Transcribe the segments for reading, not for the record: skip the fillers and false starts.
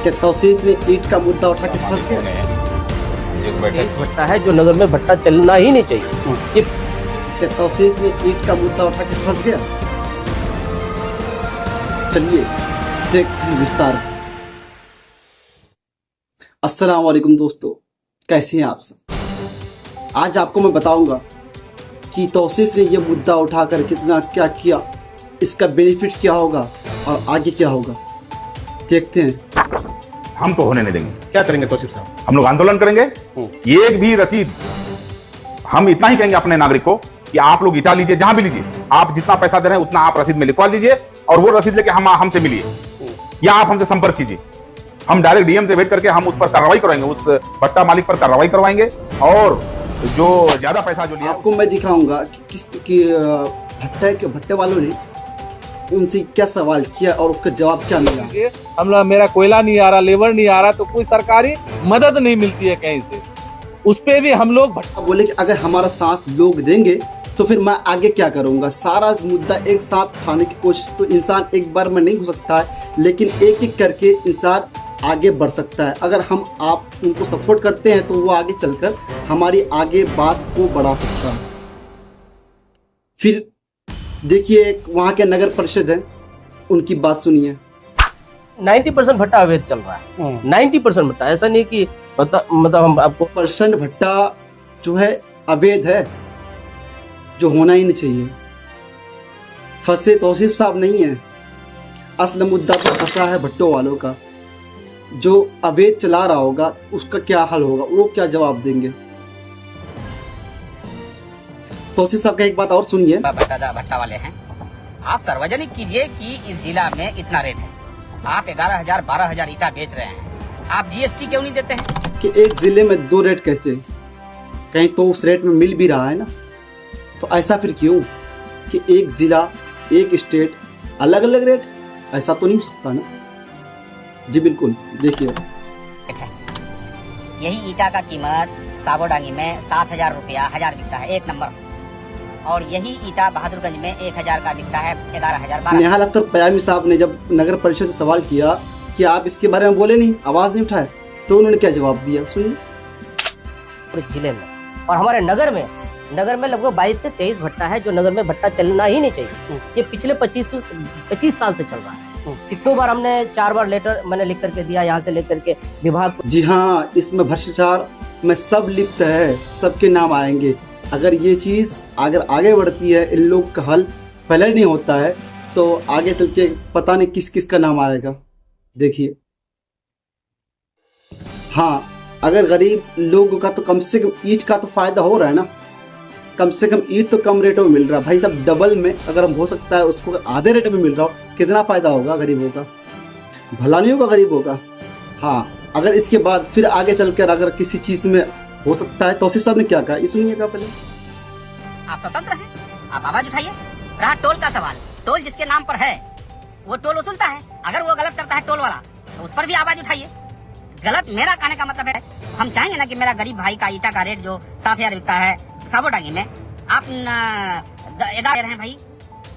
कि तौसीफ ने ईंट का मुद्दा उठा के फंस गया। भट्टा है जो नगर में भट्टा चलना ही नहीं चाहिए। कि तौसीफ ने ईंट का मुद्दा उठा के फंस गया। चलिए देखते हैं विस्तार। अस्सलाम वालेकुम दोस्तों, कैसे हैं आप सब। आज आपको मैं बताऊंगा कि तौसीफ ने यह मुद्दा उठाकर कितना क्या किया, इसका बेनिफिट क्या होगा और आगे क्या होगा, देखते हैं। हम तो होने नहीं देंगे। क्या करेंगे तौसीफ साहब? हम लोग आंदोलन करेंगे। एक भी रसीद, हम इतना ही कहेंगे अपने नागरिक को कि आप लोग ईटा लीजिए, जहां भी लीजिए, आप जितना पैसा दे रहे हैं उतना आप रसीद में लिखवा दीजिए और वो रसीद लेके हमसे मिलिए या आप हमसे संपर्क कीजिए। हम डायरेक्ट डीएम से वेट करके हम उस पर कार्रवाई करवाएंगे, उस भट्टा मालिक पर कार्रवाई करवाएंगे और जो ज्यादा पैसा जो लिया आपको मैं दिखाऊंगा कि भट्टे वालों ने उनसे क्या सवाल किया और उसका जवाब क्या मिला। हम मेरा कोयला नहीं आ रहा, लेबर नहीं आ रहा, तो कोई सरकारी मदद नहीं मिलती है कहीं से। उस पे भी हम लोग बोले कि अगर हमारा साथ लोग देंगे तो फिर मैं आगे क्या करूंगा। सारा मुद्दा एक साथ खाने की कोशिश तो इंसान एक बार में नहीं हो सकता है, लेकिन एक एक करके इंसान आगे बढ़ सकता है। अगर हम आप उनको सपोर्ट करते हैं तो वो आगे चलकर हमारी आगे बात को बढ़ा सकता है। फिर देखिए वहाँ के नगर परिषद है, उनकी बात सुनिए। 90% भट्टा अवैध चल रहा है। 90% भट्टा, ऐसा नहीं कि मतलब हम आपको परसेंट भट्टा जो है अवैध है, जो होना ही नहीं चाहिए। फंसे तौसीफ साहब नहीं है, असल मुद्दा तो फंसा है भट्टों वालों का। जो अवैध चला रहा होगा उसका क्या हल होगा, वो क्या जवाब देंगे। तौसीफ साहब का एक बात और सुनिए। भट्टा वाले हैं, आप सार्वजनिक कीजिए कि इस जिला में इतना रेट है। आप 11,000 12,000 ईटा बेच रहे हैं, आप जीएसटी क्यों नहीं देते हैं? कि एक जिले में दो रेट कैसे, कहीं तो उस रेट में मिल भी रहा है ना, तो ऐसा फिर क्यों कि एक जिला एक स्टेट अलग अलग रेट, ऐसा तो नहीं हो सकता ना। जी बिल्कुल, देखिए यही ईटा का कीमत साबोडांगी में 7,000 रुपया 1000 बिकता है, एक नंबर। और यही ईटा बहादुरगंज में 1,000 का बिकता है, 11,000 12,000। नेहाल अख्तर पयामी साहब ने जब नगर परिषद से सवाल किया कि आप इसके बारे में बोले नहीं, आवाज नहीं उठाए, तो उन्होंने क्या जवाब दिया, सुनिए। जिले में और हमारे नगर में लगभग 22 से 23 भट्टा है जो नगर में भट्टा चलना ही नहीं चाहिए। ये पिछले 25 साल से चल रहा है। कितनों बार हमने 4 बार लेटर मैंने लिख करके दिया, यहाँ से लेकर के विभाग को। जी हाँ, इसमें भ्रष्टाचार में सब लिप्त है, सबके नाम आएंगे। अगर ये चीज़ अगर आगे बढ़ती है, इन लोग का हल पहले नहीं होता है, तो आगे चल के पता नहीं किस किस का नाम आएगा। देखिए हाँ, अगर गरीब लोगों का तो कम से कम ईंट का तो फायदा हो रहा है ना, कम से कम ईंट तो कम रेटों में मिल रहा है। भाई साहब डबल में अगर हम हो सकता है उसको आधे रेट में मिल रहा हो, कितना फायदा होगा गरीबों का, भला नहीं होगा गरीबों का। हाँ, अगर इसके बाद फिर आगे चलकर अगर किसी चीज में हो सकता है, तौसीफ साहब ने क्या कहा, ये सुनिएगा पहले। आप स्वतंत्र हैं, आप आवाज उठाइए। रहा टोल का सवाल, टोल जिसके नाम पर है वो टोल वसूलता है। अगर वो गलत करता है टोल वाला, तो उस पर भी आवाज उठाइए। गलत मेरा कहने का मतलब है, हम चाहेंगे ना कि मेरा गरीब भाई का ईटा का रेट जो 7,000 बिकता है साबोडांगी में, आप 11 दे रहे हैं भाई,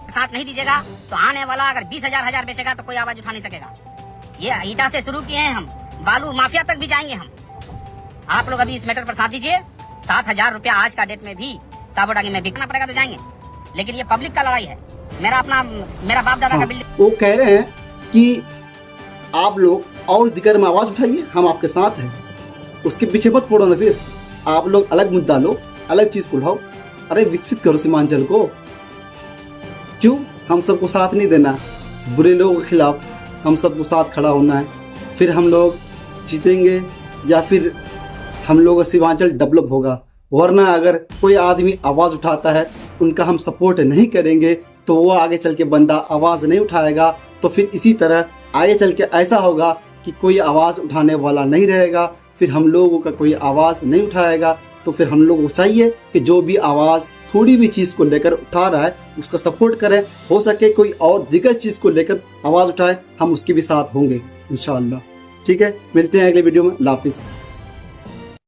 साथ नहीं दीजिएगा तो आने वाला अगर 20,000 बेचेगा तो कोई आवाज उठा नहीं सकेगा। ये ईटा से शुरू किए हैं हम, बालू माफिया तक भी जाएंगे हम। आप लोग अभी इस मैटर पर साथ दीजिए। 7,000 रुपया आज का डेट में भी साबोडांगी में बिकना पड़ेगा तो जाएंगे, लेकिन ये पब्लिक का लड़ाई है। मेरा बाप दादा का बिल्डिंग। वो कह रहे हैं कि आप लोग और दिगर में आवाज उठाइए, हम आपके साथ हैं, उसके पीछे मत पड़ो ना। फिर आप लोग अलग मुद्दा लो, अलग चीज को उठाओ। अरे विकसित करो सीमांचल को, क्यों हम सबको साथ नहीं देना, बुरे लोगों के खिलाफ हम सबको साथ खड़ा होना है। फिर हम लोग जीतेंगे या फिर हम लोगों का सीमांचल डेवलप होगा। वरना अगर कोई आदमी आवाज़ उठाता है, उनका हम सपोर्ट नहीं करेंगे, तो वो आगे चल के बंदा आवाज़ नहीं उठाएगा, तो फिर इसी तरह आगे चल के ऐसा होगा कि कोई आवाज़ उठाने वाला नहीं रहेगा, फिर हम लोगों का कोई आवाज़ नहीं उठाएगा। तो फिर हम लोगों को चाहिए कि जो भी आवाज़ थोड़ी भी चीज़ को लेकर उठा रहा है उसका सपोर्ट करें। हो सके कोई और दिग्गज चीज़ को लेकर आवाज़ उठाए, हम उसके भी साथ होंगे इंशाअल्लाह। ठीक है, मिलते हैं अगले वीडियो में। अल्लाह हाफिज़।